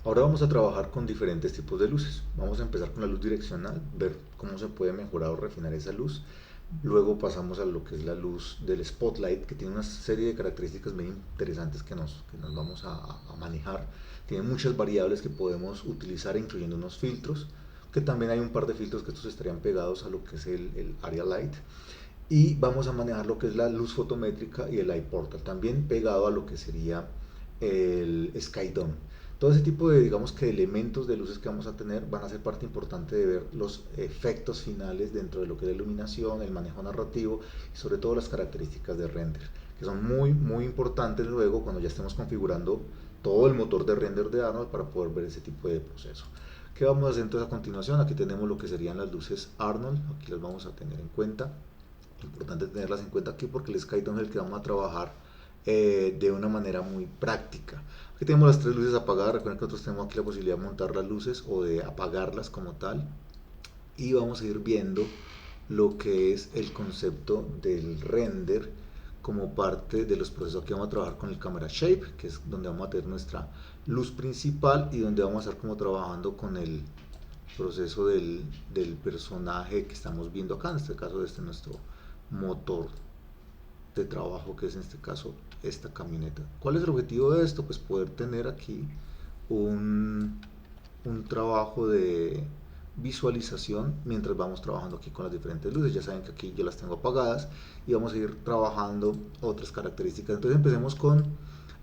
Ahora vamos a trabajar con diferentes tipos de luces. Vamos a empezar con la luz direccional, ver cómo se puede mejorar o refinar esa luz. Luego pasamos a lo que es la luz del spotlight, que tiene una serie de características muy interesantes que nos vamos a manejar. Tiene muchas variables que podemos utilizar, incluyendo unos filtros, que también hay un par de filtros que estos estarían pegados a lo que es el area light. Y vamos a manejar lo que es la luz fotométrica y el light portal, también pegado a lo que sería el sky dome. Todo ese tipo de, digamos que elementos de luces que vamos a tener van a ser parte importante de ver los efectos finales dentro de lo que es la iluminación, el manejo narrativo y sobre todo las características de render, que son muy importantes luego cuando ya estemos configurando todo el motor de render de Arnold para poder ver ese tipo de proceso. ¿Qué vamos a hacer entonces a continuación? Aquí tenemos lo que serían las luces Arnold, aquí las vamos a tener en cuenta. Importante tenerlas en cuenta aquí porque el Skydome es el que vamos a trabajar de una manera muy práctica. Aquí tenemos las tres luces apagadas. Recuerden que nosotros tenemos aquí la posibilidad de montar las luces o de apagarlas como tal. Y vamos a ir viendo lo que es el concepto del render como parte de los procesos. Aquí vamos a trabajar con el camera shape, que es donde vamos a tener nuestra luz principal y donde vamos a estar como trabajando con el proceso del personaje que estamos viendo acá, en este caso este nuestro motor de trabajo, que es en este caso esta camioneta. ¿Cuál es el objetivo de esto? Pues poder tener aquí un, un trabajo de visualización mientras vamos trabajando aquí con las diferentes luces. Ya saben que aquí yo las tengo apagadas y vamos a ir trabajando otras características. Entonces empecemos con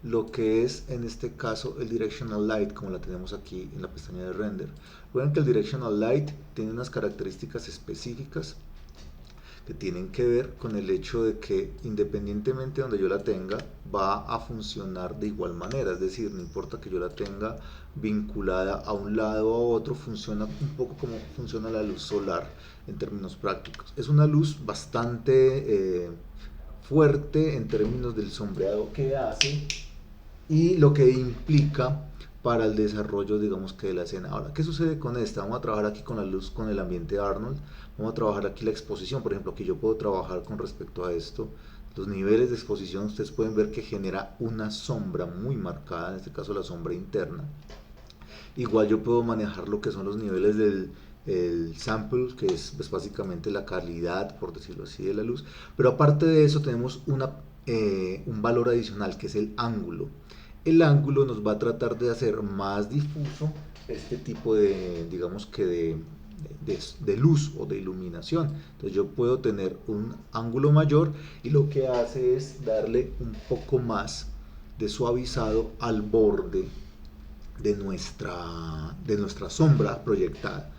lo que es en este caso el directional light, como la tenemos aquí en la pestaña de render. Recuerden que el directional light tiene unas características específicas que tienen que ver con el hecho de que independientemente de donde yo la tenga, va a funcionar de igual manera. Es decir, no importa que yo la tenga vinculada a un lado o a otro, funciona un poco como funciona la luz solar en términos prácticos. Es una luz bastante fuerte en términos del sombreado que hace y lo que implica para el desarrollo, digamos que de la escena. Ahora, ¿qué sucede con esta? Vamos a trabajar aquí con la luz, con el ambiente de Arnold, vamos a trabajar aquí la exposición, por ejemplo, aquí yo puedo trabajar con respecto a esto, los niveles de exposición, ustedes pueden ver que genera una sombra muy marcada, en este caso la sombra interna. Igual yo puedo manejar lo que son los niveles del el sample, que es pues, básicamente la calidad, por decirlo así, de la luz. Pero aparte de eso tenemos un valor adicional, que es el ángulo. El ángulo nos va a tratar de hacer más difuso este tipo de, digamos que de luz o de iluminación. Entonces yo puedo tener un ángulo mayor y lo que hace es darle un poco más de suavizado al borde de nuestra sombra proyectada.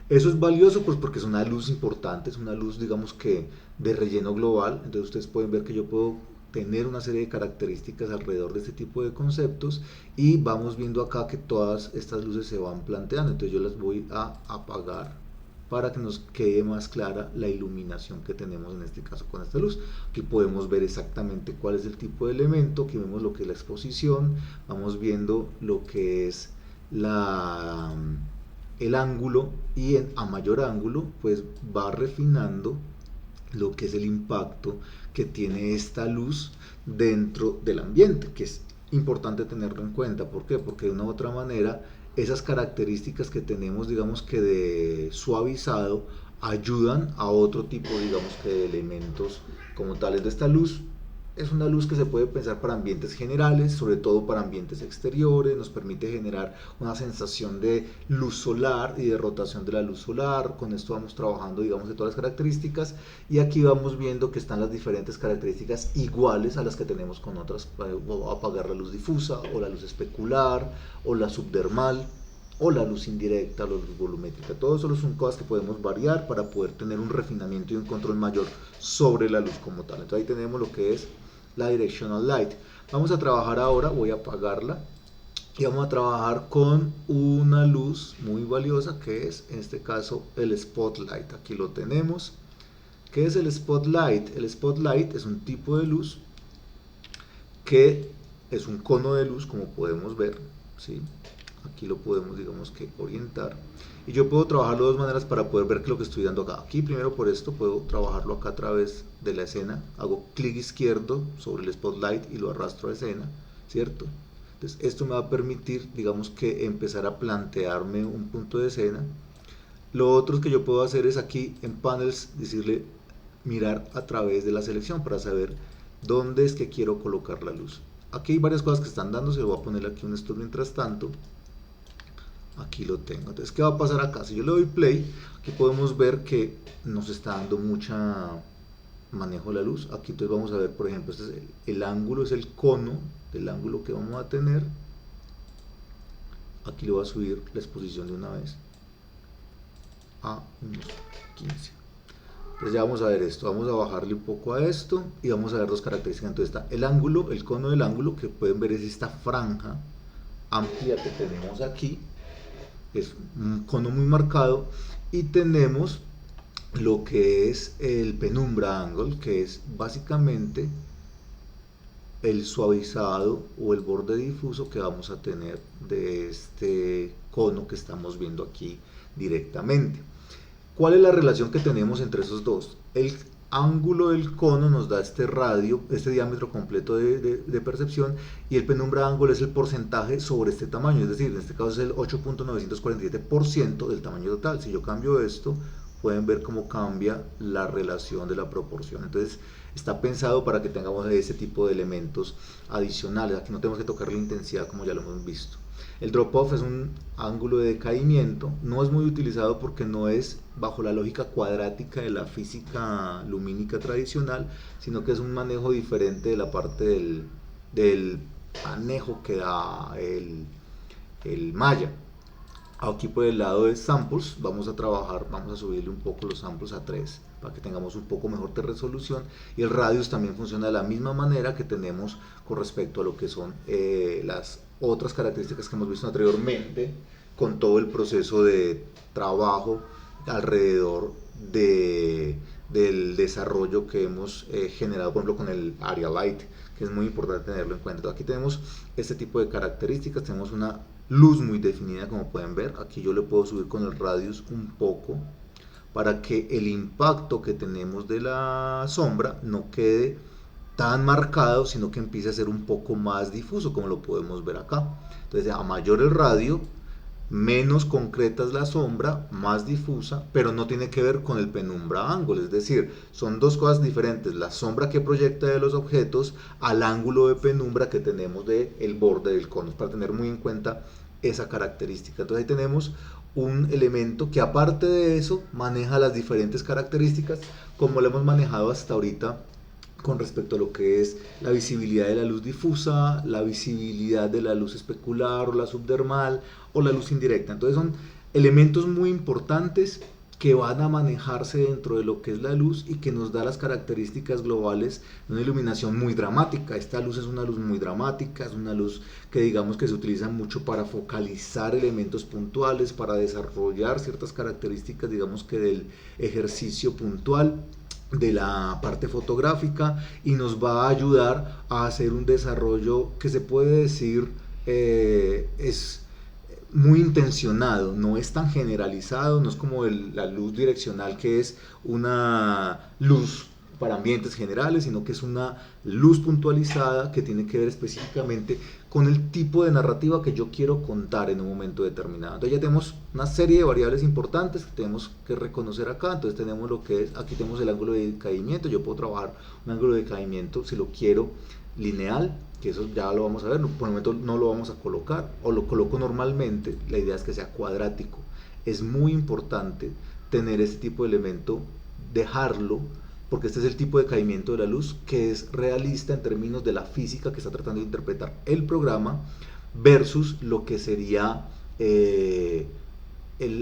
Eso es valioso pues porque es una luz importante, es una luz digamos que de relleno global, entonces ustedes pueden ver que yo puedo tener una serie de características alrededor de este tipo de conceptos y vamos viendo acá que todas estas luces se van planteando, entonces yo las voy a apagar para que nos quede más clara la iluminación que tenemos en este caso con esta luz. Aquí podemos ver exactamente cuál es el tipo de elemento, aquí vemos lo que es la exposición, vamos viendo lo que es la, el ángulo y a mayor ángulo pues va refinando lo que es el impacto que tiene esta luz dentro del ambiente, que es importante tenerlo en cuenta. ¿Por qué? Porque de una u otra manera esas características que tenemos, digamos que de suavizado, ayudan a otro tipo, digamos que de elementos como tales de esta luz. Es una luz que se puede pensar para ambientes generales, sobre todo para ambientes exteriores, nos permite generar una sensación de luz solar y de rotación de la luz solar. Con esto vamos trabajando, digamos, de todas las características y aquí vamos viendo que están las diferentes características iguales a las que tenemos con otras, o apagar la luz difusa, o la luz especular, o la subdermal, o la luz indirecta, o la luz volumétrica. Todo eso son cosas que podemos variar para poder tener un refinamiento y un control mayor sobre la luz como tal. Entonces ahí tenemos lo que es la directional light. Vamos a trabajar ahora, voy a apagarla y vamos a trabajar con una luz muy valiosa que es en este caso el spotlight. Aquí lo tenemos. ¿Qué es el spotlight? El spotlight es un tipo de luz que es un cono de luz, como podemos ver, ¿sí? Aquí lo podemos, digamos que, orientar. Y yo puedo trabajarlo de dos maneras para poder ver lo que estoy dando acá. Aquí primero por esto puedo trabajarlo acá a través de la escena. Hago clic izquierdo sobre el spotlight y lo arrastro a escena, ¿cierto? Entonces esto me va a permitir, digamos que empezar a plantearme un punto de escena. Lo otro que yo puedo hacer es aquí en Panels decirle mirar a través de la selección para saber dónde es que quiero colocar la luz. Aquí hay varias cosas que están dando, se lo voy a poner aquí un stop mientras tanto. Aquí lo tengo. Entonces, ¿qué va a pasar acá? Si yo le doy play, aquí podemos ver que nos está dando mucha manejo de la luz. Aquí entonces vamos a ver, por ejemplo, este es el ángulo, es el cono del ángulo que vamos a tener. Aquí le voy a subir la exposición de una vez a unos 15. Entonces ya vamos a ver esto, vamos a bajarle un poco a esto y vamos a ver dos características. Entonces está el ángulo, el cono del ángulo, que pueden ver es esta franja amplia que tenemos aquí, es un cono muy marcado, y tenemos lo que es el penumbra angle, que es básicamente el suavizado o el borde difuso que vamos a tener de este cono que estamos viendo aquí directamente. ¿Cuál es la relación que tenemos entre esos dos? El ángulo del cono nos da este radio, este diámetro completo de percepción, y el penumbra ángulo es el porcentaje sobre este tamaño, es decir, en este caso es el 8.947% del tamaño total. Si yo cambio esto, pueden ver cómo cambia la relación de la proporción. Entonces está pensado para que tengamos ese tipo de elementos adicionales. Aquí no tenemos que tocar la intensidad como ya lo hemos visto. El drop-off es un ángulo de decaimiento, no es muy utilizado porque no es bajo la lógica cuadrática de la física lumínica tradicional, sino que es un manejo diferente de la parte del manejo que da el malla. Aquí por el lado de samples vamos a trabajar, vamos a subirle un poco los samples a 3 para que tengamos un poco mejor de resolución, y el radius también funciona de la misma manera que tenemos con respecto a lo que son las otras características que hemos visto anteriormente, con todo el proceso de trabajo alrededor del desarrollo que hemos generado, por ejemplo, con el Area Light, que es muy importante tenerlo en cuenta. Entonces, aquí tenemos este tipo de características, tenemos una luz muy definida, como pueden ver. Aquí yo le puedo subir con el radius un poco para que el impacto que tenemos de la sombra no quede tan marcado, sino que empiece a ser un poco más difuso, como lo podemos ver acá. Entonces, a mayor el radio, menos concreta es la sombra, más difusa, pero no tiene que ver con el penumbra ángulo, es decir, son dos cosas diferentes, la sombra que proyecta de los objetos al ángulo de penumbra que tenemos del borde del cono, para tener muy en cuenta esa característica. Entonces ahí tenemos un elemento que, aparte de eso, maneja las diferentes características como lo hemos manejado hasta ahorita con respecto a lo que es la visibilidad de la luz difusa, la visibilidad de la luz especular o la subdermal, o la luz indirecta. Entonces son elementos muy importantes que van a manejarse dentro de lo que es la luz y que nos da las características globales de una iluminación muy dramática. Esta luz es una luz muy dramática, es una luz que digamos que se utiliza mucho para focalizar elementos puntuales, para desarrollar ciertas características, digamos que del ejercicio puntual de la parte fotográfica, y nos va a ayudar a hacer un desarrollo que se puede decir es muy intencionado, no es tan generalizado, no es como la luz direccional, que es una luz para ambientes generales, sino que es una luz puntualizada que tiene que ver específicamente con el tipo de narrativa que yo quiero contar en un momento determinado. Entonces ya tenemos una serie de variables importantes que tenemos que reconocer acá. Entonces tenemos lo que es, aquí tenemos el ángulo de decaimiento. Yo puedo trabajar un ángulo de decaimiento si lo quiero lineal, que eso ya lo vamos a ver, por el momento no lo vamos a colocar, o lo coloco normalmente. La idea es que sea cuadrático. Es muy importante tener este tipo de elemento, dejarlo, porque este es el tipo de caimiento de la luz que es realista en términos de la física que está tratando de interpretar el programa, versus lo que sería el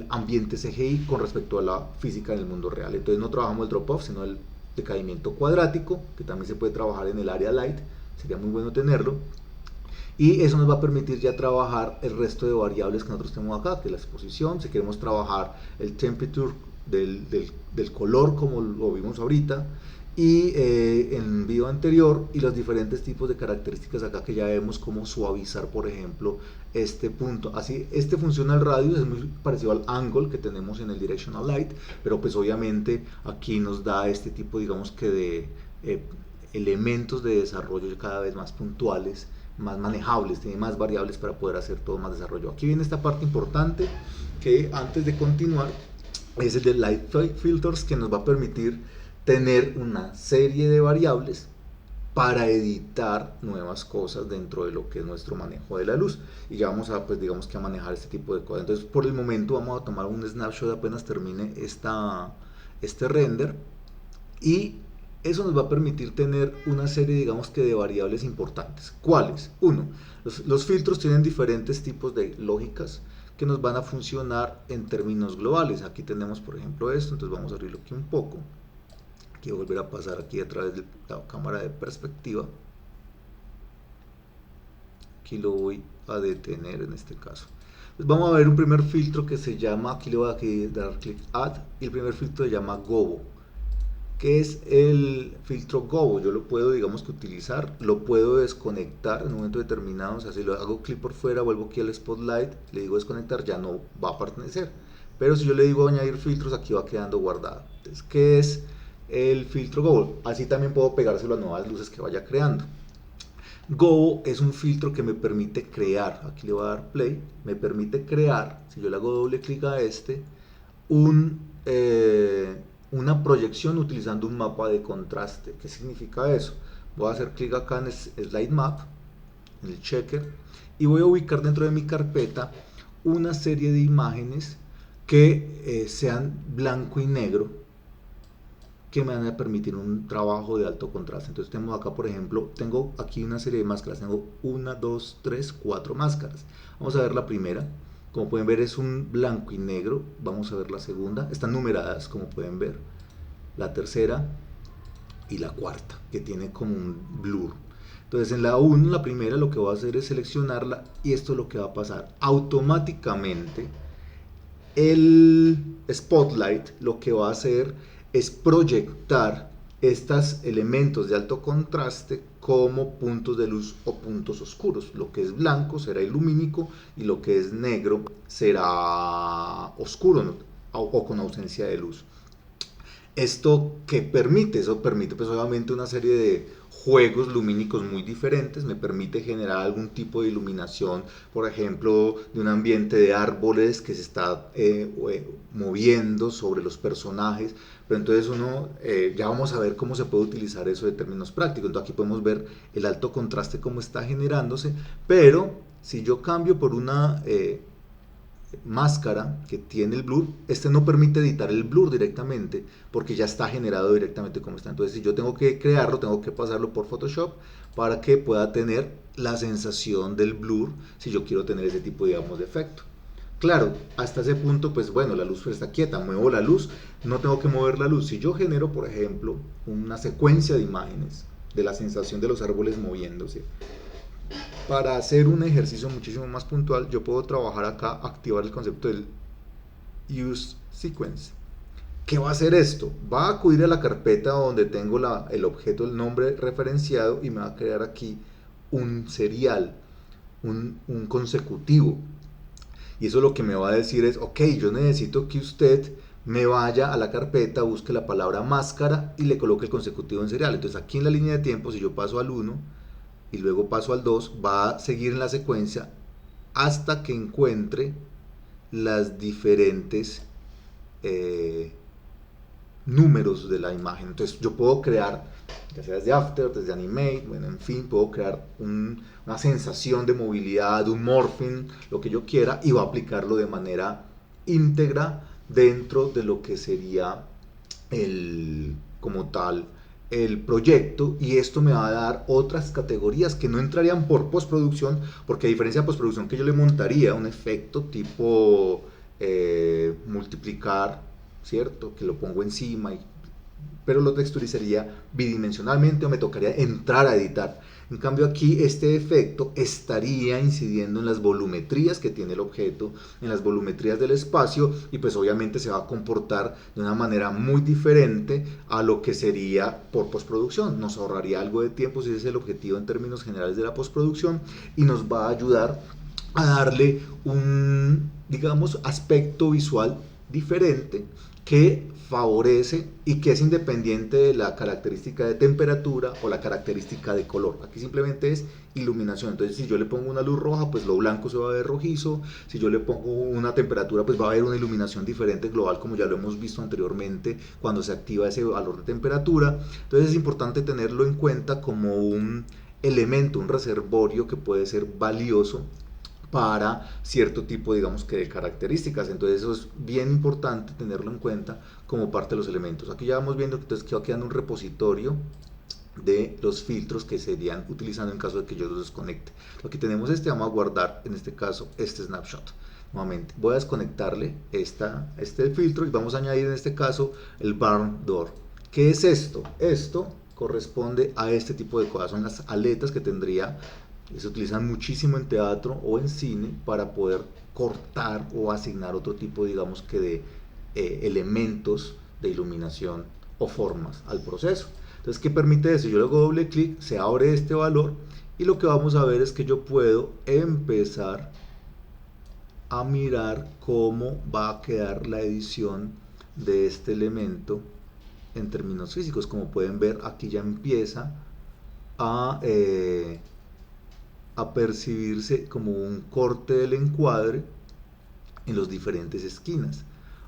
ambiente CGI con respecto a la física en el mundo real. Entonces no trabajamos el drop-off, sino el decaimiento cuadrático, que también se puede trabajar en el Area Light, sería muy bueno tenerlo. Y eso nos va a permitir ya trabajar el resto de variables que nosotros tenemos acá, que es la exposición. Si queremos trabajar el temperature del color, como lo vimos ahorita, y en el video anterior, y los diferentes tipos de características acá que ya vemos, cómo suavizar, por ejemplo, este punto. Así, este funciona el radius, es muy parecido al angle que tenemos en el directional light, pero pues obviamente aquí nos da este tipo, digamos que de elementos de desarrollo cada vez más puntuales, más manejables, tiene más variables para poder hacer todo más desarrollo. Aquí viene esta parte importante que antes de continuar es el de Light Filters, que nos va a permitir tener una serie de variables para editar nuevas cosas dentro de lo que es nuestro manejo de la luz, y ya vamos a, pues digamos que a manejar este tipo de cosas. Entonces por el momento vamos a tomar un snapshot apenas termine este render, y eso nos va a permitir tener una serie, digamos que de variables importantes. ¿Cuáles? Uno, los filtros tienen diferentes tipos de lógicas que nos van a funcionar en términos globales. Aquí tenemos por ejemplo esto, entonces vamos a abrirlo aquí un poco. Quiero volver a pasar aquí a través de la cámara de perspectiva. Aquí lo voy a detener en este caso. Entonces vamos a ver un primer filtro que se llama, aquí le voy a dar clic Add, y el primer filtro se llama Gobo. ¿Qué es el filtro Gobo? Yo lo puedo, digamos que utilizar, lo puedo desconectar en un momento determinado. O sea, si lo hago clic por fuera, vuelvo aquí al Spotlight, le digo desconectar, ya no va a pertenecer. Pero si yo le digo añadir filtros, aquí va quedando guardado. Entonces, ¿qué es el filtro Gobo? Así también puedo pegárselo a nuevas luces que vaya creando. Gobo es un filtro que me permite crear, aquí le voy a dar play, me permite crear, si yo le hago doble clic a este, una proyección utilizando un mapa de contraste. ¿Qué significa eso? Voy a hacer clic acá en Slide Map, en el checker, y voy a ubicar dentro de mi carpeta una serie de imágenes que sean blanco y negro, que me van a permitir un trabajo de alto contraste. Entonces tenemos acá, por ejemplo, tengo aquí una serie de máscaras, tengo 1, 2, 3, 4 máscaras. Vamos a ver la primera. Como pueden ver es un blanco y negro. Vamos a ver la segunda, están numeradas como pueden ver, la tercera y la cuarta, que tiene como un blur. Entonces en la 1, la primera, lo que voy a hacer es seleccionarla, y esto es lo que va a pasar. Automáticamente el Spotlight lo que va a hacer es proyectar estos elementos de alto contraste como puntos de luz o puntos oscuros. Lo que es blanco será ilumínico y lo que es negro será oscuro, ¿no? o con ausencia de luz. ¿Esto qué permite? Eso permite pues obviamente una serie de juegos lumínicos muy diferentes. Me permite generar algún tipo de iluminación, por ejemplo, de un ambiente de árboles que se está moviendo sobre los personajes. Pero entonces ya vamos a ver cómo se puede utilizar eso de términos prácticos. Entonces aquí podemos ver el alto contraste cómo está generándose, pero si yo cambio por una máscara que tiene el blur, este no permite editar el blur directamente porque ya está generado directamente como está. Entonces si yo tengo que crearlo, tengo que pasarlo por Photoshop para que pueda tener la sensación del blur si yo quiero tener ese tipo, digamos, de efecto. Claro, hasta ese punto pues bueno, la luz está quieta, muevo la luz, no tengo que mover la luz. Si yo genero por ejemplo una secuencia de imágenes de la sensación de los árboles moviéndose, para hacer un ejercicio muchísimo más puntual, yo puedo trabajar acá, activar el concepto del Use Sequence. ¿Qué va a hacer esto? Va a acudir a la carpeta donde tengo el objeto, el nombre referenciado, y me va a crear aquí un serial, un consecutivo. Y eso lo que me va a decir es, ok, yo necesito que usted me vaya a la carpeta, busque la palabra máscara y le coloque el consecutivo en serial. Entonces aquí en la línea de tiempo, si yo paso al 1 y luego paso al 2, va a seguir en la secuencia hasta que encuentre las diferentes números de la imagen. Entonces yo puedo crear, ya sea desde After, desde Animate, bueno, en fin, puedo crear una sensación de movilidad, un morphing, lo que yo quiera, y va a aplicarlo de manera íntegra dentro de lo que sería como tal el proyecto. Y esto me va a dar otras categorías que no entrarían por postproducción, porque a diferencia de postproducción, que yo le montaría un efecto tipo multiplicar, ¿cierto? Que lo pongo encima, pero lo texturizaría bidimensionalmente o me tocaría entrar a editar. En cambio aquí este efecto estaría incidiendo en las volumetrías que tiene el objeto, en las volumetrías del espacio, y pues obviamente se va a comportar de una manera muy diferente a lo que sería por postproducción. Nos ahorraría algo de tiempo, si ese es el objetivo en términos generales de la postproducción, y nos va a ayudar a darle un, digamos, aspecto visual diferente que favorece y que es independiente de la característica de temperatura o la característica de color. Aquí simplemente es iluminación. Entonces, si yo le pongo una luz roja, pues lo blanco se va a ver rojizo. Si yo le pongo una temperatura, pues va a haber una iluminación diferente global, como ya lo hemos visto anteriormente cuando se activa ese valor de temperatura. Entonces es importante tenerlo en cuenta como un elemento, un reservorio que puede ser valioso para cierto tipo, digamos que de características. Entonces eso es bien importante tenerlo en cuenta como parte de los elementos. Aquí ya vamos viendo que entonces queda quedando un repositorio de los filtros que serían utilizando en caso de que yo los desconecte. Aquí tenemos este, vamos a guardar en este caso este snapshot. Nuevamente voy a desconectarle este filtro y vamos a añadir en este caso el barn door. ¿Qué es esto? Esto corresponde a este tipo de cosas, son las aletas que tendría. Se utilizan muchísimo en teatro o en cine para poder cortar o asignar otro tipo, digamos que de elementos de iluminación o formas al proceso. Entonces, ¿qué permite eso? Yo le hago doble clic, se abre este valor y lo que vamos a ver es que yo puedo empezar a mirar cómo va a quedar la edición de este elemento en términos físicos. Como pueden ver, aquí ya empieza a percibirse como un corte del encuadre en las diferentes esquinas.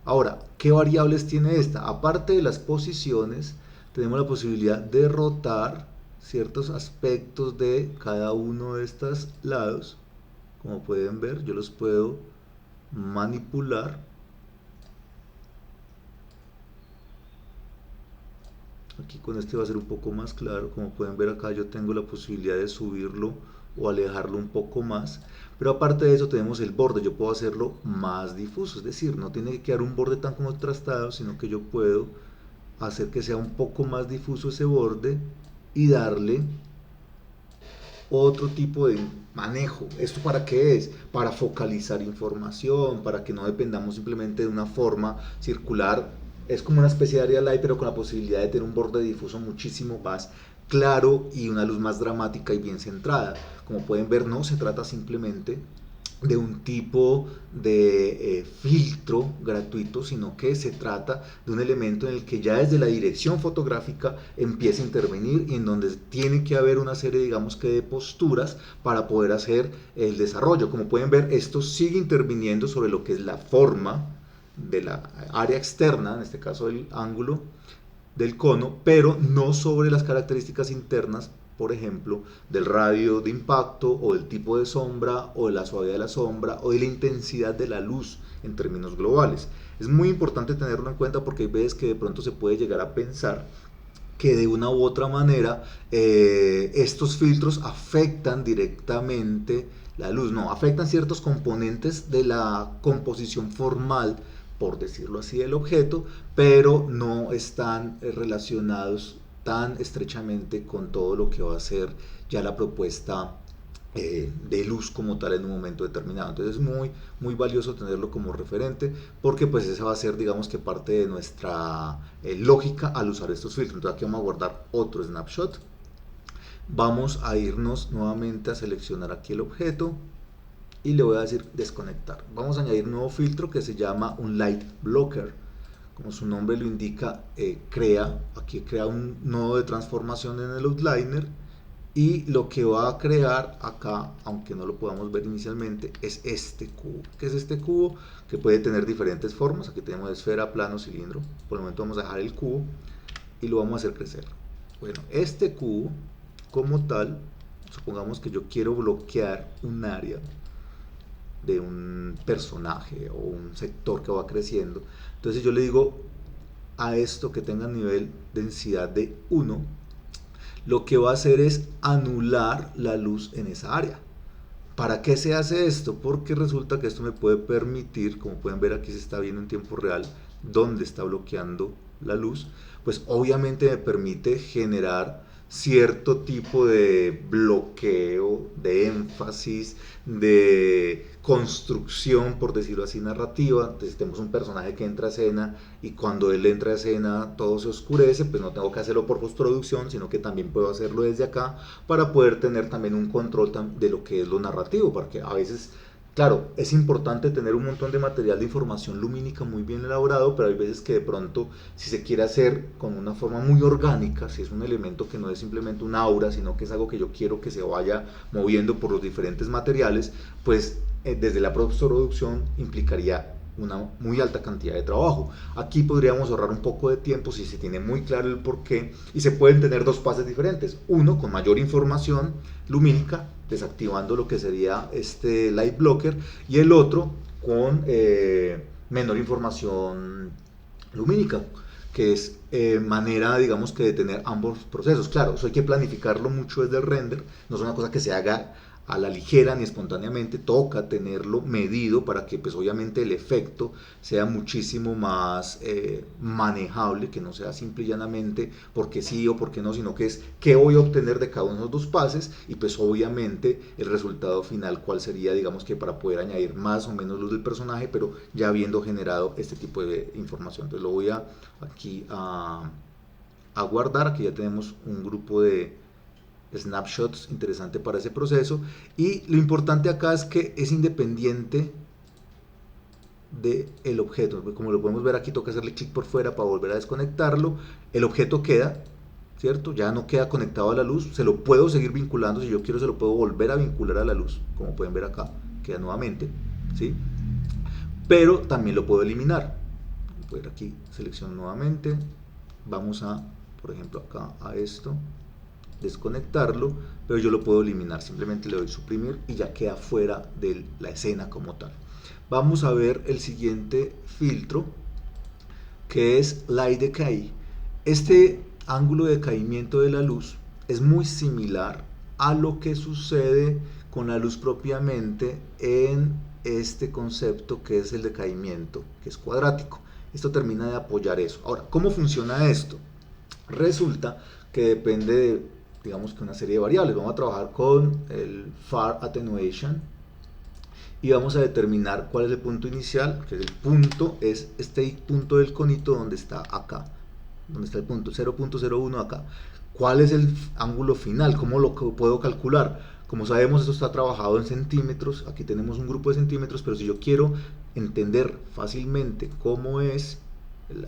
Ahora, ¿qué variables tiene esta? Aparte de las posiciones, tenemos la posibilidad de rotar ciertos aspectos de cada uno de estos lados. Como pueden ver, yo los puedo manipular. Aquí con este va a ser un poco más claro. Como pueden ver acá, yo tengo la posibilidad de subirlo o alejarlo un poco más, pero aparte de eso tenemos el borde. Yo puedo hacerlo más difuso, es decir, no tiene que quedar un borde tan contrastado, sino que yo puedo hacer que sea un poco más difuso ese borde y darle otro tipo de manejo. ¿Esto para qué es? Para focalizar información, para que no dependamos simplemente de una forma circular. Es como una especie de area light, pero con la posibilidad de tener un borde difuso muchísimo más claro y una luz más dramática y bien centrada. Como pueden ver, no se trata simplemente de un tipo de filtro gratuito, sino que se trata de un elemento en el que ya desde la dirección fotográfica empieza a intervenir y en donde tiene que haber una serie, digamos que de posturas para poder hacer el desarrollo. Como pueden ver, esto sigue interviniendo sobre lo que es la forma de la área externa, en este caso el ángulo del cono, pero no sobre las características internas, por ejemplo, del radio de impacto o del tipo de sombra o de la suavidad de la sombra o de la intensidad de la luz en términos globales. Es muy importante tenerlo en cuenta porque hay veces que de pronto se puede llegar a pensar que de una u otra manera estos filtros afectan directamente la luz. No, afectan ciertos componentes de la composición formal, por decirlo así, del objeto, pero no están relacionados tan estrechamente con todo lo que va a ser ya la propuesta de luz como tal en un momento determinado. Entonces es muy valioso tenerlo como referente porque pues esa va a ser, digamos que parte de nuestra lógica al usar estos filtros. Entonces aquí vamos a guardar otro snapshot. Vamos a irnos nuevamente a seleccionar aquí el objeto y le voy a decir desconectar. Vamos a añadir un nuevo filtro que se llama un light blocker. Como su nombre lo indica, aquí crea un nodo de transformación en el outliner y lo que va a crear acá, aunque no lo podamos ver inicialmente, es este cubo. ¿Qué es este cubo? Que puede tener diferentes formas. Aquí tenemos esfera, plano, cilindro. Por el momento vamos a dejar el cubo y lo vamos a hacer crecer. Bueno, este cubo como tal, supongamos que yo quiero bloquear un área de un personaje o un sector que va creciendo. Entonces yo le digo a esto que tenga nivel densidad de 1, lo que va a hacer es anular la luz en esa área. ¿Para qué se hace esto? Porque resulta que esto me puede permitir, como pueden ver aquí se está viendo en tiempo real dónde está bloqueando la luz, pues obviamente me permite generar cierto tipo de bloqueo, de énfasis, de construcción, por decirlo así, narrativa. Entonces tenemos un personaje que entra a escena y cuando él entra a escena todo se oscurece, pues no tengo que hacerlo por postproducción, sino que también puedo hacerlo desde acá para poder tener también un control de lo que es lo narrativo, porque a veces Claro, es importante tener un montón de material de información lumínica muy bien elaborado, pero hay veces que de pronto, si se quiere hacer con una forma muy orgánica, si es un elemento que no es simplemente un aura, sino que es algo que yo quiero que se vaya moviendo por los diferentes materiales, pues desde la postproducción implicaría una muy alta cantidad de trabajo. Aquí podríamos ahorrar un poco de tiempo si se tiene muy claro el porqué y se pueden tener dos pases diferentes. Uno con mayor información lumínica, desactivando lo que sería este light blocker, y el otro con menor información lumínica, que es manera, digamos, que de tener ambos procesos. Claro, eso hay que planificarlo mucho desde el render, no es una cosa que se haga a la ligera ni espontáneamente, toca tenerlo medido para que pues obviamente el efecto sea muchísimo más manejable, que no sea simple y llanamente porque sí o porque no, sino que es qué voy a obtener de cada uno de los dos pases y pues obviamente el resultado final cuál sería, digamos, que para poder añadir más o menos luz del personaje, pero ya habiendo generado este tipo de información. Entonces lo voy a aquí a guardar. Aquí ya tenemos un grupo de snapshots interesante para ese proceso, y lo importante acá es que es independiente del objeto. Como lo podemos ver aquí, toca hacerle clic por fuera para volver a desconectarlo. El objeto queda, ¿cierto? Ya no queda conectado a la luz, se lo puedo seguir vinculando, si yo quiero se lo puedo volver a vincular a la luz, como pueden ver acá, queda nuevamente, ¿sí? Pero también lo puedo eliminar. Voy a ir aquí, selecciono nuevamente, vamos a, por ejemplo, acá a esto, desconectarlo, pero yo lo puedo eliminar, simplemente le doy suprimir y ya queda fuera de la escena como tal. Vamos a ver el siguiente filtro, que es Light Decay. Este ángulo de decaimiento de la luz es muy similar a lo que sucede con la luz propiamente en este concepto que es el decaimiento, que es cuadrático. Esto termina de apoyar eso. Ahora, ¿cómo funciona esto? Resulta que depende de, digamos, que una serie de variables. Vamos a trabajar con el Far Attenuation y vamos a determinar cuál es el punto inicial, que es el punto, es este punto del conito donde está acá, donde está el punto 0.01 acá. ¿Cuál es el ángulo final? ¿Cómo lo puedo calcular? Como sabemos, esto está trabajado en centímetros. Aquí tenemos un grupo de centímetros, pero si yo quiero entender fácilmente cómo es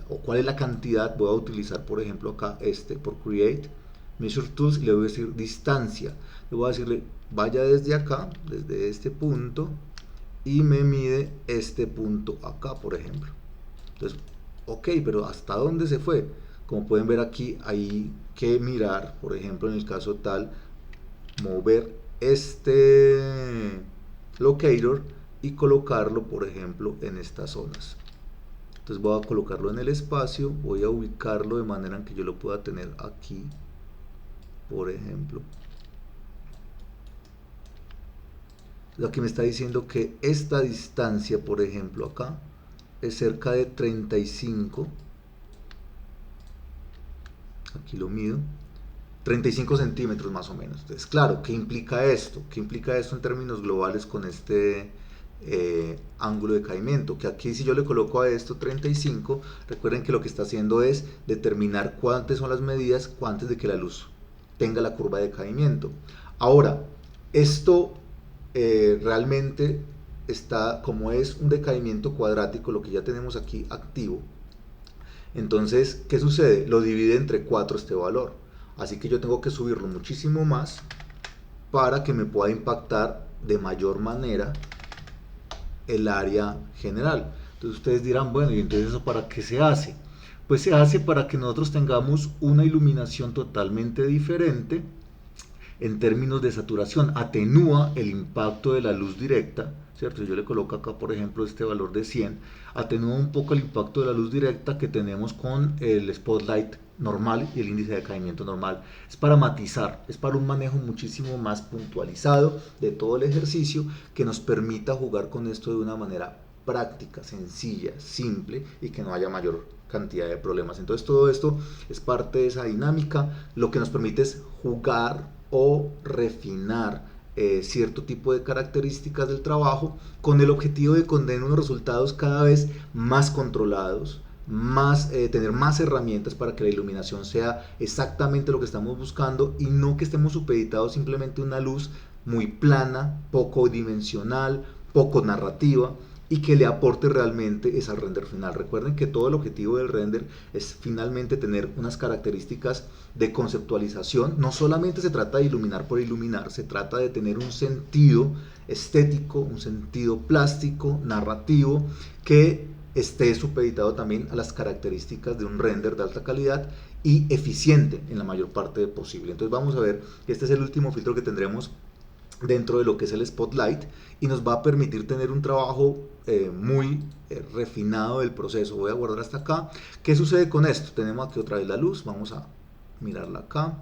o cuál es la cantidad, voy a utilizar, por ejemplo, acá por Create, Measure Tools, y le voy a decir distancia. Le voy a decirle, vaya desde acá, desde este punto, y me mide este punto acá, por ejemplo. Entonces, ok, pero ¿hasta dónde se fue? Como pueden ver aquí, hay que mirar, por ejemplo, en el caso tal, mover este locator y colocarlo, por ejemplo, en estas zonas. Entonces voy a colocarlo en el espacio, voy a ubicarlo de manera en que yo lo pueda tener aquí, por ejemplo. Aquí me está diciendo que esta distancia, por ejemplo, acá, es cerca de 35. Aquí lo mido. 35 centímetros más o menos. Entonces, claro, ¿qué implica esto? ¿Qué implica esto en términos globales con este ángulo de caimiento? Que aquí, si yo le coloco a esto 35, recuerden que lo que está haciendo es determinar cuántas son las medidas antes de que la luz tenga la curva de caimiento. Ahora, esto realmente está, como es un decaimiento cuadrático, lo que ya tenemos aquí activo. Entonces, ¿qué sucede? Lo divide entre 4 este valor. Así que yo tengo que subirlo muchísimo más para que me pueda impactar de mayor manera el área general. Entonces ustedes dirán, bueno, ¿y entonces eso para qué se hace? Pues se hace para que nosotros tengamos una iluminación totalmente diferente en términos de saturación. Atenúa el impacto de la luz directa, ¿cierto? Si yo le coloco acá, por ejemplo, este valor de 100, atenúa un poco el impacto de la luz directa que tenemos con el spotlight normal y el índice de decaimiento normal. Es para matizar, es para un manejo muchísimo más puntualizado de todo el ejercicio que nos permita jugar con esto de una manera práctica, sencilla, simple y que no haya mayor cantidad de problemas. Entonces todo esto es parte de esa dinámica. Lo que nos permite es jugar o refinar cierto tipo de características del trabajo con el objetivo de tener unos resultados cada vez más controlados, tener más herramientas para que la iluminación sea exactamente lo que estamos buscando y no que estemos supeditados simplemente a una luz muy plana, poco dimensional, poco narrativa y que le aporte realmente es al render final. Recuerden que todo el objetivo del render es finalmente tener unas características de conceptualización. No solamente se trata de iluminar por iluminar, se trata de tener un sentido estético, un sentido plástico, narrativo, que esté supeditado también a las características de un render de alta calidad y eficiente en la mayor parte posible. Entonces vamos a ver que este es el último filtro que tendremos dentro de lo que es el Spotlight y nos va a permitir tener un trabajo muy refinado del proceso. Voy a guardar hasta acá. ¿Qué sucede con esto? Tenemos aquí otra vez la luz, vamos a mirarla acá,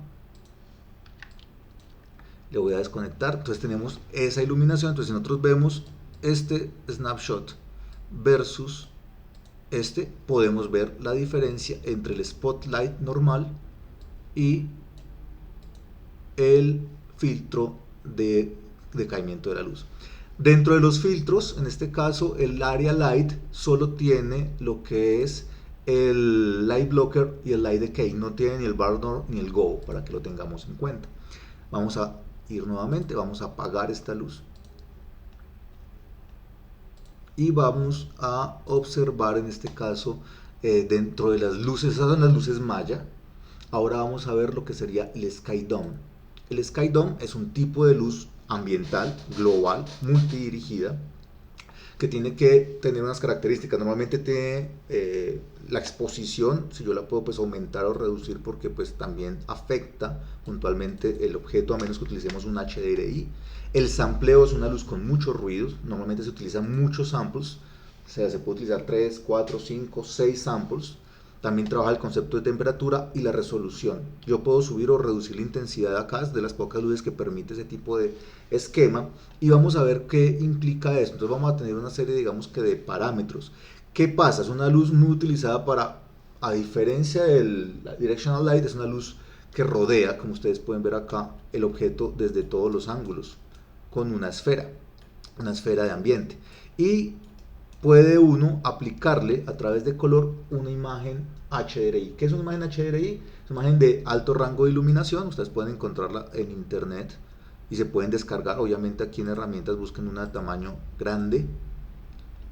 le voy a desconectar. Entonces tenemos esa iluminación. Entonces si nosotros vemos este snapshot versus este, podemos ver la diferencia entre el Spotlight normal y el filtro de decaimiento de la luz. Dentro de los filtros, en este caso el Area Light solo tiene lo que es el Light Blocker y el Light Decay, no tiene ni el Burn ni el Go, para que lo tengamos en cuenta. Vamos a ir nuevamente, vamos a apagar esta luz y vamos a observar en este caso dentro de las luces, esas son las luces Maya. Ahora vamos a ver lo que sería el Sky Dome. El Sky Dome es un tipo de luz ambiental, global, multidirigida, que tiene que tener unas características. Normalmente tiene la exposición, si yo la puedo pues aumentar o reducir, porque pues también afecta puntualmente el objeto, a menos que utilicemos un HDRI. El sampleo es una luz con muchos ruidos, normalmente se utilizan muchos samples, o sea, se puede utilizar 3, 4, 5, 6 samples. También trabaja el concepto de temperatura y la resolución. Yo puedo subir o reducir la intensidad acá, es de las pocas luces que permite ese tipo de esquema. Y vamos a ver qué implica eso. Entonces vamos a tener una serie, digamos que de parámetros. ¿Qué pasa? Es una luz muy utilizada para, a diferencia del Directional Light, es una luz que rodea, como ustedes pueden ver acá, el objeto desde todos los ángulos, con una esfera de ambiente. Y puede uno aplicarle a través de color una imagen HDRI. ¿Qué es una imagen HDRI? Es una imagen de alto rango de iluminación. Ustedes pueden encontrarla en internet y se pueden descargar. Obviamente aquí en herramientas busquen una de tamaño grande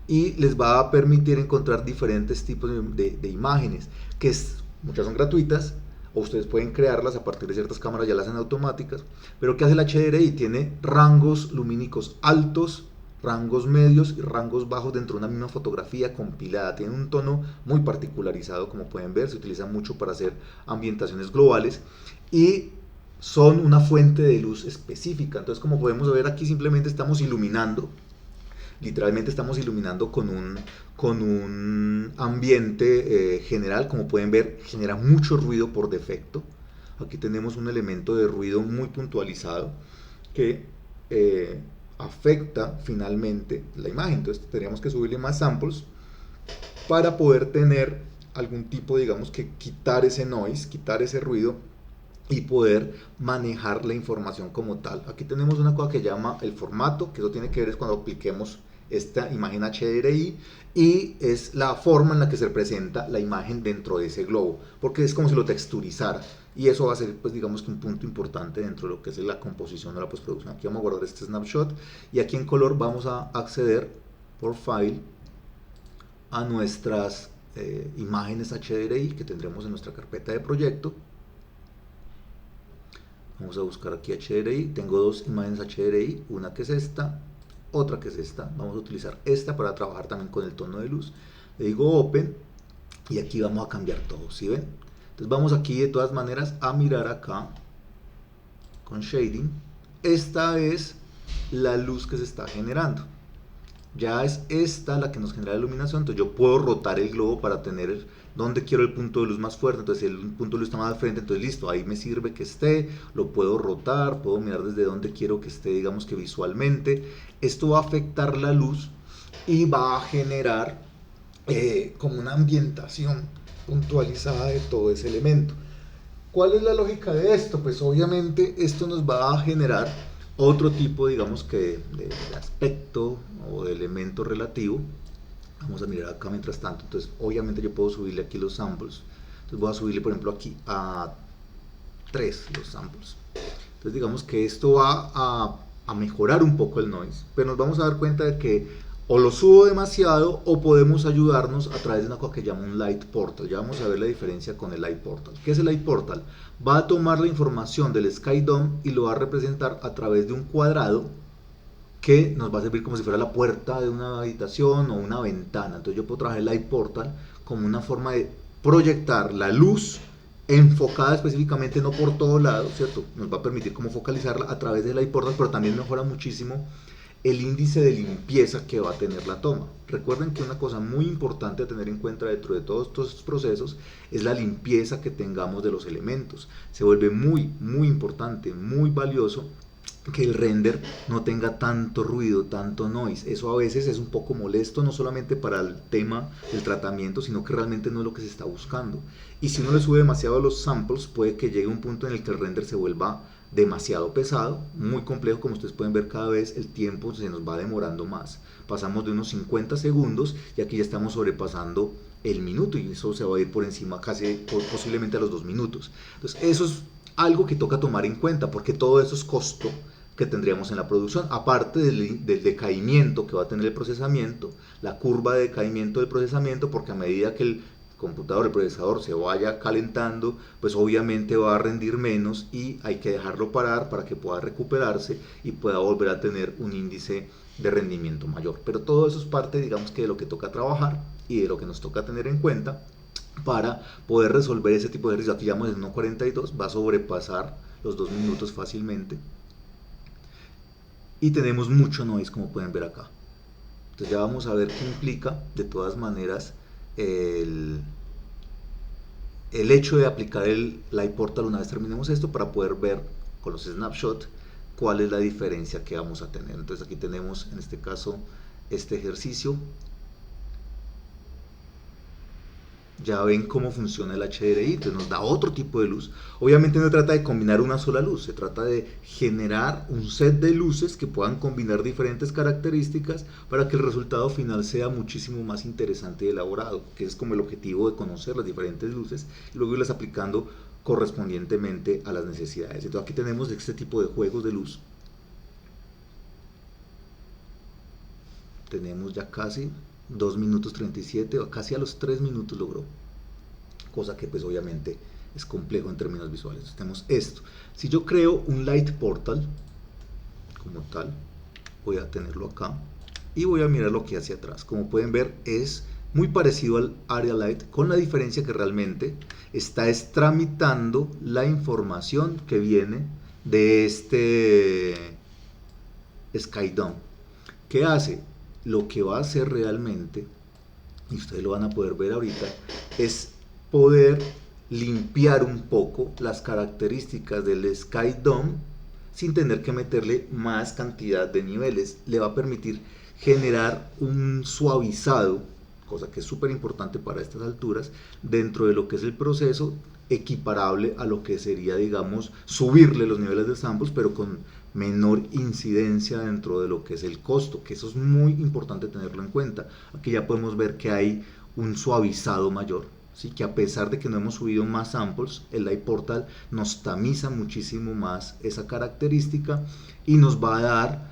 y les va a permitir encontrar diferentes tipos de imágenes, que muchas son gratuitas, o ustedes pueden crearlas a partir de ciertas cámaras, ya las hacen automáticas. Pero ¿qué hace el HDRI? Tiene rangos lumínicos altos, rangos medios y rangos bajos dentro de una misma fotografía compilada. Tiene un tono muy particularizado, como pueden ver, se utiliza mucho para hacer ambientaciones globales y son una fuente de luz específica. Entonces, como podemos ver aquí, simplemente estamos iluminando, literalmente estamos iluminando con un ambiente general. Como pueden ver, genera mucho ruido por defecto. Aquí tenemos un elemento de ruido muy puntualizado que afecta finalmente la imagen. Entonces tendríamos que subirle más samples para poder tener algún tipo, digamos, que quitar ese noise, quitar ese ruido y poder manejar la información como tal. Aquí tenemos una cosa que llama el formato, que eso tiene que ver es cuando apliquemos esta imagen HDRI, y es la forma en la que se representa la imagen dentro de ese globo, porque es como si lo texturizara, y eso va a ser, pues digamos que un punto importante dentro de lo que es la composición de la postproducción. Aquí vamos a guardar este snapshot y aquí en color vamos a acceder por file a nuestras imágenes HDRI que tendremos en nuestra carpeta de proyecto. Vamos a buscar aquí HDRI, tengo dos imágenes HDRI, una que es esta, otra que es esta. Vamos a utilizar esta para trabajar también con el tono de luz. Le digo open y aquí vamos a cambiar todo, ¿sí ven? Entonces vamos aquí de todas maneras a mirar acá con shading. Esta es la luz que se está generando. Ya es esta la que nos genera la iluminación. Entonces yo puedo rotar el globo para tener donde quiero el punto de luz más fuerte. Entonces si el punto de luz está más al frente, entonces listo, ahí me sirve que esté. Lo puedo rotar, puedo mirar desde donde quiero que esté, digamos que visualmente. Esto va a afectar la luz y va a generar como una ambientación puntualizada de todo ese elemento. ¿Cuál es la lógica de esto? Pues obviamente esto nos va a generar otro tipo, digamos que de aspecto o de elemento relativo. Vamos a mirar acá mientras tanto. Entonces obviamente yo puedo subirle aquí los samples. Entonces voy a subirle por ejemplo aquí a 3 los samples. Entonces digamos que esto va a a mejorar un poco el noise, pero nos vamos a dar cuenta de que o lo subo demasiado o podemos ayudarnos a través de una cosa que llama un light portal. Ya vamos a ver la diferencia con el light portal. ¿Qué es el light portal? Va a tomar la información del Sky Dome y lo va a representar a través de un cuadrado que nos va a servir como si fuera la puerta de una habitación o una ventana. Entonces yo puedo trabajar el light portal como una forma de proyectar la luz enfocada específicamente, no por todo lado, ¿cierto? Nos va a permitir como focalizarla a través del light portal, pero también mejora muchísimo el índice de limpieza que va a tener la toma. Recuerden que una cosa muy importante a tener en cuenta dentro de todos estos procesos es la limpieza que tengamos de los elementos. Se vuelve muy importante, muy valioso que el render no tenga tanto ruido, tanto noise. Eso a veces es un poco molesto, no solamente para el tema del tratamiento, sino que realmente no es lo que se está buscando. Y si uno le sube demasiado a los samples, puede que llegue un punto en el que el render se vuelva demasiado pesado, muy complejo. Como ustedes pueden ver, cada vez el tiempo se nos va demorando más. Pasamos de unos 50 segundos y aquí ya estamos sobrepasando el minuto, y eso se va a ir por encima casi posiblemente a los 2 minutos. Entonces eso es algo que toca tomar en cuenta, porque todo eso es costo que tendríamos en la producción, aparte del decaimiento que va a tener el procesamiento, la curva de decaimiento del procesamiento, porque a medida que el computador, el procesador se vaya calentando, pues obviamente va a rendir menos y hay que dejarlo parar para que pueda recuperarse y pueda volver a tener un índice de rendimiento mayor. Pero todo eso es parte, digamos, que de lo que toca trabajar y de lo que nos toca tener en cuenta para poder resolver ese tipo de ejercicio. Aquí ya vamos en 1.42, va a sobrepasar los 2 minutos fácilmente y tenemos mucho noise, como pueden ver acá. Entonces ya vamos a ver qué implica de todas maneras el hecho de aplicar el light portal una vez terminemos esto, para poder ver con los snapshots cuál es la diferencia que vamos a tener. Entonces aquí tenemos en este caso este ejercicio. Ya ven cómo funciona el HDRI, entonces nos da otro tipo de luz. Obviamente no se trata de combinar una sola luz, se trata de generar un set de luces que puedan combinar diferentes características para que el resultado final sea muchísimo más interesante y elaborado, que es como el objetivo de conocer las diferentes luces y luego irlas aplicando correspondientemente a las necesidades. Entonces aquí tenemos este tipo de juegos de luz. Tenemos ya casi 2 minutos 37, o casi a los 3 minutos logró, cosa que pues obviamente es complejo en términos visuales. Entonces, tenemos esto. Si yo creo un light portal como tal, voy a tenerlo acá y voy a mirar lo que hace atrás. Como pueden ver, es muy parecido al Area Light, con la diferencia que realmente está tramitando la información que viene de este Sky Dome. ¿Qué hace? Lo que va a hacer realmente, y ustedes lo van a poder ver ahorita, es poder limpiar un poco las características del Sky Dome sin tener que meterle más cantidad de niveles. Le va a permitir generar un suavizado, cosa que es súper importante para estas alturas, dentro de lo que es el proceso, equiparable a lo que sería, digamos, subirle los niveles de samples, pero con menor incidencia dentro de lo que es el costo, que eso es muy importante tenerlo en cuenta. Aquí ya podemos ver que hay un suavizado mayor, ¿sí? Que a pesar de que no hemos subido más samples, el light portal nos tamiza muchísimo más esa característica y nos va a dar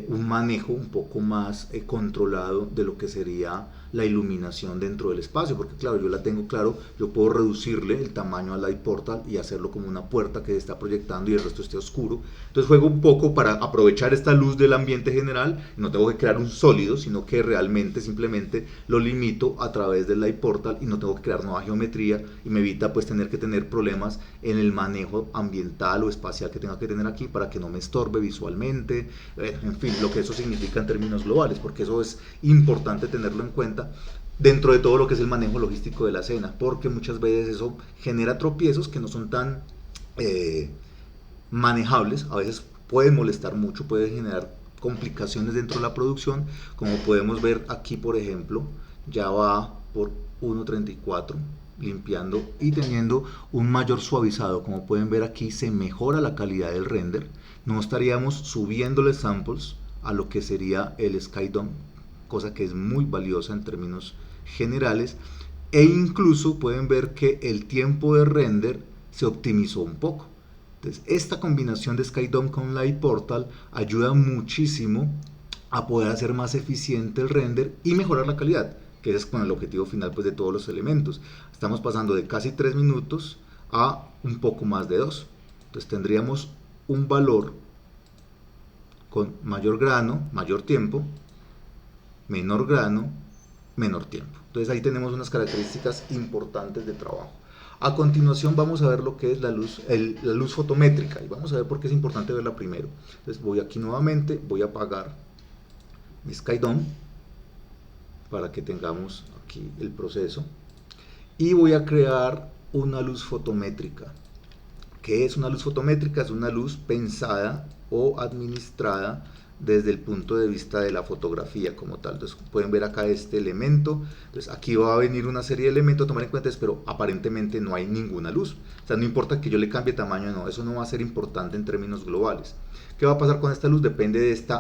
un manejo un poco más controlado de lo que sería la iluminación dentro del espacio, porque claro, yo la tengo claro, yo puedo reducirle el tamaño al light portal y hacerlo como una puerta que está proyectando y el resto esté oscuro. Entonces juego un poco para aprovechar esta luz del ambiente general, y no tengo que crear un sólido, sino que realmente simplemente lo limito a través del light portal y no tengo que crear nueva geometría, y me evita pues tener que tener problemas en el manejo ambiental o espacial que tenga que tener aquí para que no me estorbe visualmente, en fin, lo que eso significa en términos globales, porque eso es importante tenerlo en cuenta dentro de todo lo que es el manejo logístico de la escena, porque muchas veces eso genera tropiezos que no son tan manejables. A veces puede molestar mucho, puede generar complicaciones dentro de la producción, como podemos ver aquí, por ejemplo, ya va por 1.34 limpiando y teniendo un mayor suavizado. Como pueden ver aquí, se mejora la calidad del render, no estaríamos subiéndole samples a lo que sería el Sky Dome, cosa que es muy valiosa en términos generales, e incluso pueden ver que el tiempo de render se optimizó un poco. Entonces, esta combinación de SkyDome con Light Portal ayuda muchísimo a poder hacer más eficiente el render y mejorar la calidad, que es con el objetivo final pues, de todos los elementos. Estamos pasando de casi 3 minutos a un poco más de 2. Entonces tendríamos un valor con mayor grano, mayor tiempo, menor grano, menor tiempo. Entonces ahí tenemos unas características importantes de trabajo. A continuación vamos a ver lo que es la luz fotométrica y vamos a ver por qué es importante verla primero. Entonces voy aquí nuevamente, voy a apagar mi SkyDome para que tengamos aquí el proceso y voy a crear una luz fotométrica. ¿Qué es una luz fotométrica? Es una luz pensada o administrada desde el punto de vista de la fotografía como tal. Entonces pueden ver acá este elemento, entonces aquí va a venir una serie de elementos a tomar en cuenta, pero aparentemente no hay ninguna luz, o sea, no importa que yo le cambie tamaño, no, eso no va a ser importante en términos globales. ¿Qué va a pasar con esta luz? Depende de este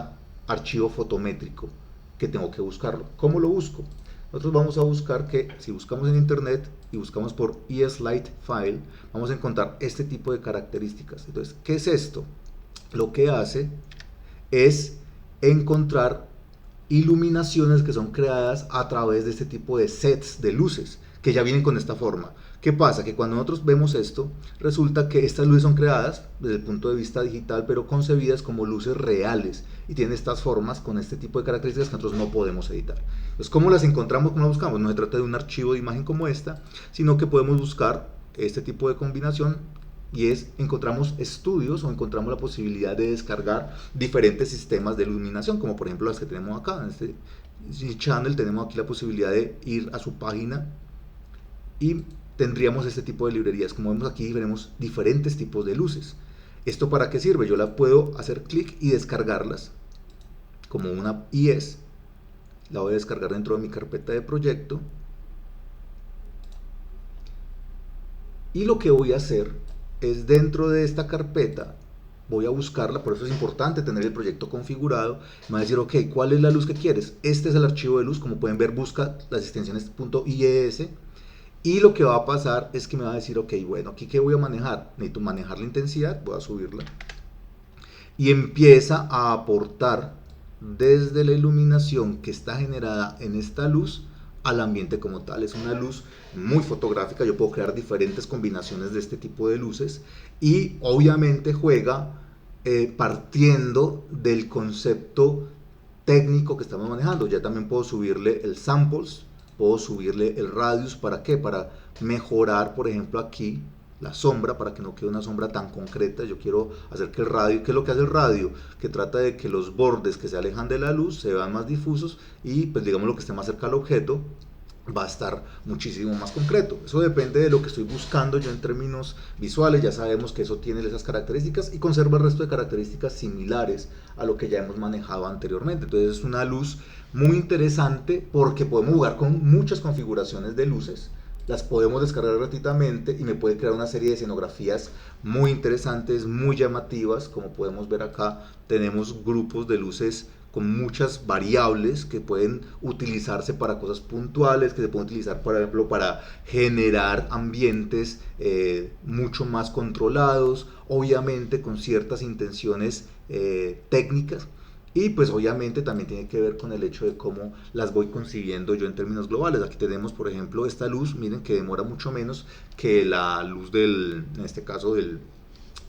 archivo fotométrico que tengo que buscarlo. ¿Cómo lo busco? Nosotros vamos a buscar que, si buscamos en internet y buscamos por ESLight File, vamos a encontrar este tipo de características. Entonces, ¿qué es esto? Lo que hace es encontrar iluminaciones que son creadas a través de este tipo de sets de luces que ya vienen con esta forma. ¿Qué pasa? Que cuando nosotros vemos esto, resulta que estas luces son creadas desde el punto de vista digital, pero concebidas como luces reales y tienen estas formas con este tipo de características que nosotros no podemos editar. Entonces, ¿cómo las encontramos? ¿Cómo las buscamos? No se trata de un archivo de imagen como esta, sino que podemos buscar este tipo de combinación y encontramos estudios o encontramos la posibilidad de descargar diferentes sistemas de iluminación, como por ejemplo las que tenemos acá. En este channel tenemos aquí la posibilidad de ir a su página y tendríamos este tipo de librerías. Como vemos aquí, veremos diferentes tipos de luces. ¿Esto para qué sirve? Yo la puedo hacer clic y descargarlas como una IES. La voy a descargar dentro de mi carpeta de proyecto. Y lo que voy a hacer es, dentro de esta carpeta, voy a buscarla, por eso es importante tener el proyecto configurado. Me va a decir, ok, ¿cuál es la luz que quieres? Este es el archivo de luz, como pueden ver, busca las extensiones .ies. Y lo que va a pasar es que me va a decir, ok, bueno, aquí ¿qué voy a manejar? Necesito manejar la intensidad, voy a subirla. Y empieza a aportar desde la iluminación que está generada en esta luz al ambiente como tal. Es una luz muy fotográfica, yo puedo crear diferentes combinaciones de este tipo de luces y obviamente juega partiendo del concepto técnico que estamos manejando. Ya también puedo subirle el samples, puedo subirle el radius. ¿Para qué? Para mejorar, por ejemplo, aquí la sombra, para que no quede una sombra tan concreta. Yo quiero hacer que el radio, ¿qué es lo que hace el radio? Que trata de que los bordes que se alejan de la luz se vean más difusos y pues digamos lo que esté más cerca al objeto va a estar muchísimo más concreto. Eso depende de lo que estoy buscando yo en términos visuales. Ya sabemos que eso tiene esas características y conserva el resto de características similares a lo que ya hemos manejado anteriormente. Entonces es una luz muy interesante porque podemos jugar con muchas configuraciones de luces, las podemos descargar gratuitamente y me puede crear una serie de escenografías muy interesantes, muy llamativas. Como podemos ver acá, tenemos grupos de luces con muchas variables que pueden utilizarse para cosas puntuales, que se pueden utilizar, por ejemplo, para generar ambientes mucho más controlados, obviamente con ciertas intenciones técnicas. Y pues obviamente también tiene que ver con el hecho de cómo las voy concibiendo yo en términos globales. Aquí tenemos, por ejemplo, esta luz, miren que demora mucho menos que la luz en este caso del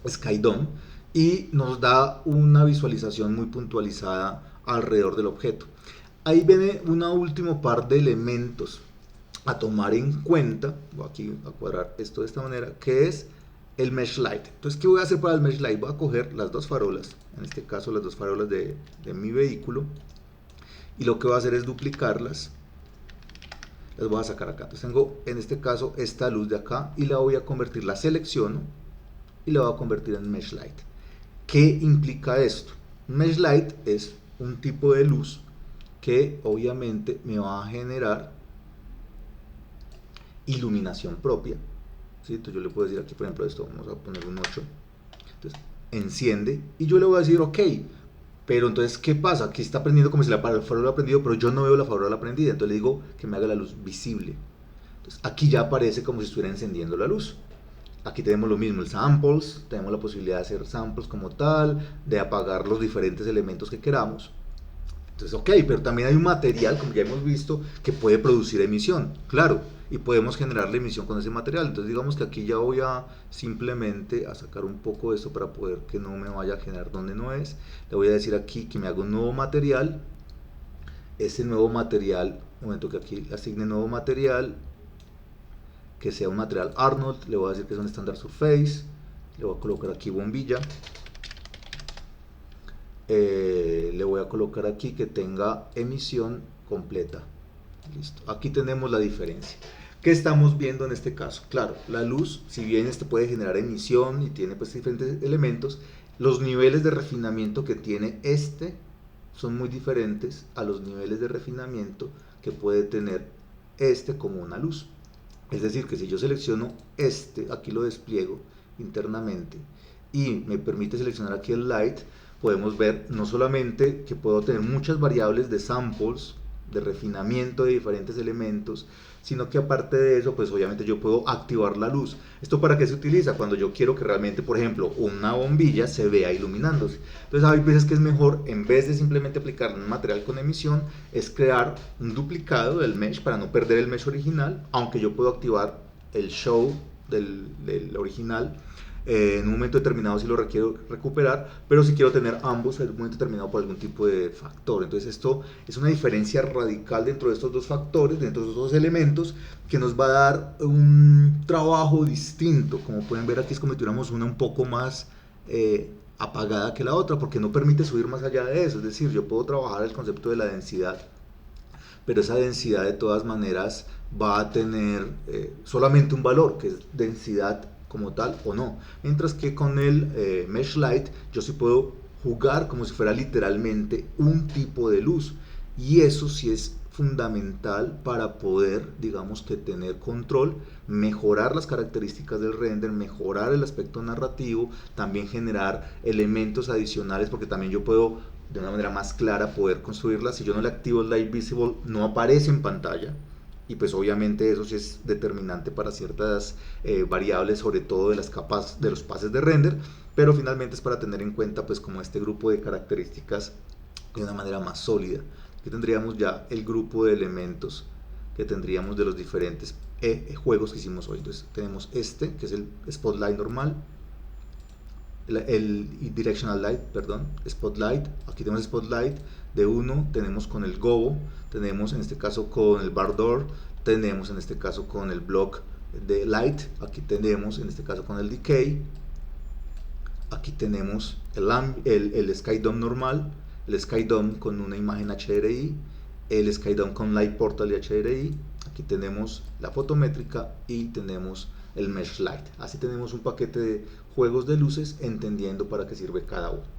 SkyDome, y nos da una visualización muy puntualizada alrededor del objeto. Ahí viene una última par de elementos a tomar en cuenta. Voy aquí a cuadrar esto de esta manera, que es el Mesh Light. Entonces, ¿qué voy a hacer para el Mesh Light? Voy a coger las dos farolas, en este caso las dos farolas de mi vehículo, y lo que voy a hacer es duplicarlas. Las voy a sacar acá. Entonces tengo en este caso esta luz de acá y la voy a convertir, la selecciono y la voy a convertir en Mesh Light. ¿Qué implica esto? Mesh Light es un tipo de luz que obviamente me va a generar iluminación propia. ¿Sí? Entonces yo le puedo decir aquí, por ejemplo, esto, vamos a poner un 8. Entonces enciende y yo le voy a decir ok, pero entonces ¿qué pasa? Aquí está prendiendo como si la farola ha prendido, pero yo no veo la farola prendida. Entonces le digo que me haga la luz visible. Entonces aquí ya aparece como si estuviera encendiendo la luz. Aquí tenemos lo mismo, el samples, tenemos la posibilidad de hacer samples como tal, de apagar los diferentes elementos que queramos. Entonces, ok, pero también hay un material, como ya hemos visto, que puede producir emisión, claro, y podemos generar la emisión con ese material. Entonces, digamos que aquí ya voy a simplemente a sacar un poco de esto para poder que no me vaya a generar donde no es. Le voy a decir aquí que me haga un nuevo material. Ese nuevo material, un momento que aquí asigne nuevo material, que sea un material Arnold, le voy a decir que es un estándar surface, le voy a colocar aquí bombilla, le voy a colocar aquí que tenga emisión completa. Listo, aquí tenemos la diferencia. ¿Qué estamos viendo en este caso? Claro, la luz, si bien este puede generar emisión y tiene pues diferentes elementos, los niveles de refinamiento que tiene este son muy diferentes a los niveles de refinamiento que puede tener este como una luz. Es decir, que si yo selecciono este, aquí lo despliego internamente y me permite seleccionar aquí el light, podemos ver no solamente que puedo tener muchas variables de samples, de refinamiento de diferentes elementos, sino que aparte de eso, pues obviamente yo puedo activar la luz. ¿Esto para qué se utiliza? Cuando yo quiero que realmente, por ejemplo, una bombilla se vea iluminándose. Entonces hay veces que es mejor, en vez de simplemente aplicar un material con emisión, es crear un duplicado del mesh para no perder el mesh original, aunque yo puedo activar el show del original en un momento determinado si lo requiero recuperar, pero si quiero tener ambos en un momento determinado por algún tipo de factor. Entonces esto es una diferencia radical dentro de estos dos factores, dentro de estos dos elementos, que nos va a dar un trabajo distinto. Como pueden ver aquí es como si tuviéramos una un poco más apagada que la otra, porque no permite subir más allá de eso. Es decir, yo puedo trabajar el concepto de la densidad, pero esa densidad de todas maneras va a tener solamente un valor, que es densidad como tal o no. Mientras que con el Mesh Light yo sí puedo jugar como si fuera literalmente un tipo de luz. Y eso sí es fundamental para poder, digamos que tener control, mejorar las características del render, mejorar el aspecto narrativo, también generar elementos adicionales, porque también yo puedo de una manera más clara poder construirla. Si yo no le activo el Light Visible, no aparece en pantalla, y pues obviamente eso sí es determinante para ciertas variables, sobre todo de las capas de los pases de render, pero finalmente es para tener en cuenta pues como este grupo de características de una manera más sólida. Aquí tendríamos ya el grupo de elementos que tendríamos de los diferentes juegos que hicimos hoy. Entonces tenemos este, que es el Spotlight normal, el Directional Light, perdón, Spotlight. Aquí tenemos Spotlight de 1, tenemos con el Gobo, tenemos en este caso con el Bar Door, tenemos en este caso con el Block de Light, aquí tenemos en este caso con el Decay, aquí tenemos el Sky Dome normal, el Sky Dome con una imagen HDRI, el Sky Dome con Light Portal y HDRI, aquí tenemos la fotométrica y tenemos el Mesh Light. Así tenemos un paquete de juegos de luces, entendiendo para qué sirve cada uno.